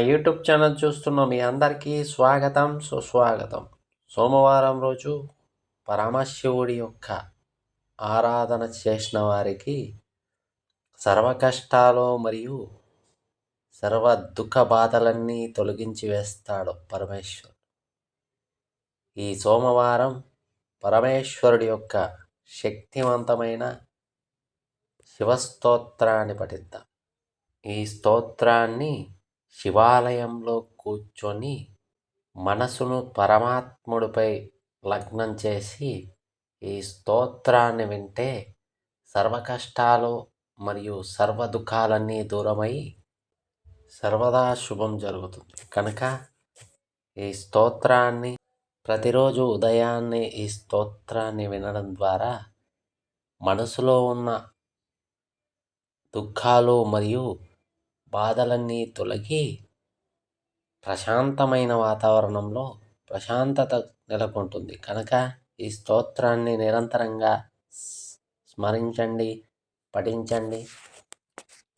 YouTube channel చూస్తున్న మీ అందరికీ స్వాగతం, సుస్వాగతం. సోమవారం రోజు పరమశివుడి యొక్క ఆరాధన చేసిన వారికి సర్వ కష్టాలు మరియు సర్వ దుఃఖ బాధలన్నీ తొలగించి వేస్తాడు పరమేశ్వరుడు. ఈ సోమవారం పరమేశ్వరుడి యొక్క శక్తివంతమైన శివస్తోత్రాన్ని పఠిద్దాం. ఈ స్తోత్రాన్ని శివాలయంలో కూర్చొని మనసును పరమాత్ముడిపై లగ్నం చేసి ఈ స్తోత్రాన్ని వింటే సర్వ కష్టాలు మరియు సర్వ దుఃఖాలన్నీ దూరమై సర్వదా శుభం జరుగుతుంది. కనుక ఈ స్తోత్రాన్ని ప్రతిరోజు ఉదయాన్నే ఈ స్తోత్రాన్ని వినడం ద్వారా మనసులో ఉన్న దుఃఖాలు మరియు బాధలన్నీ తొలగి ప్రశాంతమైన వాతావరణంలో ప్రశాంతత నెలకొంటుంది. కనుక ఈ స్తోత్రాన్ని నిరంతరంగా స్మరించండి, పఠించండి.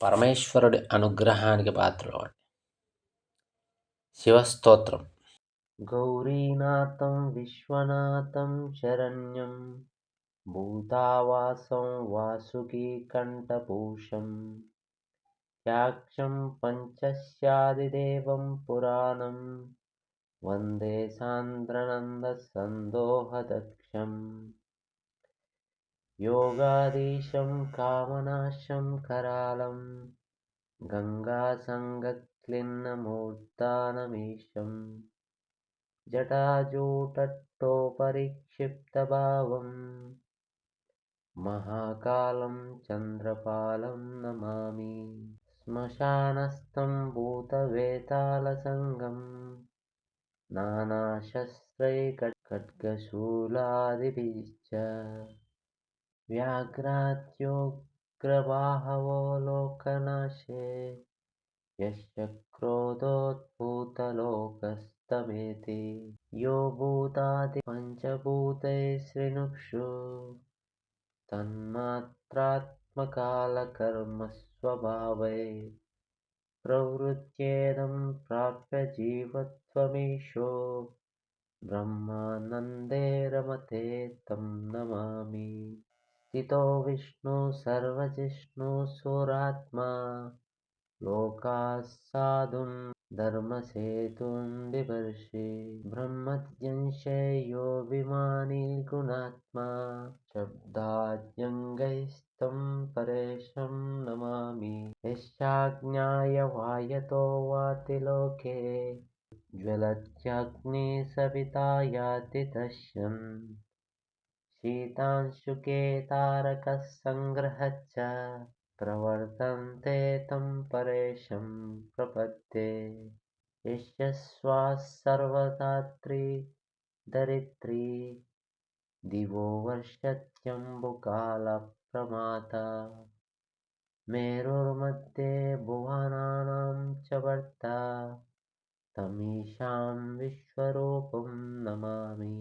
పరమేశ్వరుడి అనుగ్రహానికి పాత్రలవ్వండి. శివస్తోత్రం. గౌరీనాథం విశ్వనాథం శరణ్యం భూతావాసం వాసుకీకంఠభూషం యాక్షం పంచస్యాదిదేవం పురాణం వందే సాంద్రనందసందోహదక్షం యోగాధీశం కామనాశం కరాళం గంగాసంగక్లిన్నమూర్ధానమీశం జటాజూటట్టోపరిక్షిప్తభావం మహాకాలం చంద్రపాలం నమామి. శ్మశానస్థం భూతవేతాళసంగం నానాశస్త్రైఖడ్గశూలాదిభిశ్చ వ్యాఘ్రాద్యోగ్రబాహవో లోకనాశే యస్య క్రోధోద్భూతలోకస్తమేతి యో భూతాది పంచభూతైస్త్రినుక్షు తన్మాత్రాత్మకాలకర్మస్వభావై ప్రవృత్యేదం ప్రాప్య జీవత్వమీశో బ్రహ్మానందే రమతే తం నమామి. స్థితో విష్ణు సర్వజిష్ణు సురాత్మా లోకాః సాధున్ ధర్మసేతున్ బిభర్షి బ్రహ్మత్యంశే యో విమాని గుణాత్మా శబ్దాద్యంగైస్తం పరేశం నమామి. యస్యాజ్ఞాయ వాయతో వాతి లోకే జ్వలత్యగ్ని సవితా యాతి దశ్యన్ శీతాంశుకే తారకः సంగ్రహశ్చ ప్రవర్తంతే తం పరేశం ప్రపద్యే. యస్య శ్వాస సర్వధాత్రీ ధరిత్రీ దివో వర్షత్యంబుకాల ప్రమాత మేరుర్मध्ये భువనానాం చ భర్తా తమీశాం విశ్వరూపం నమామి.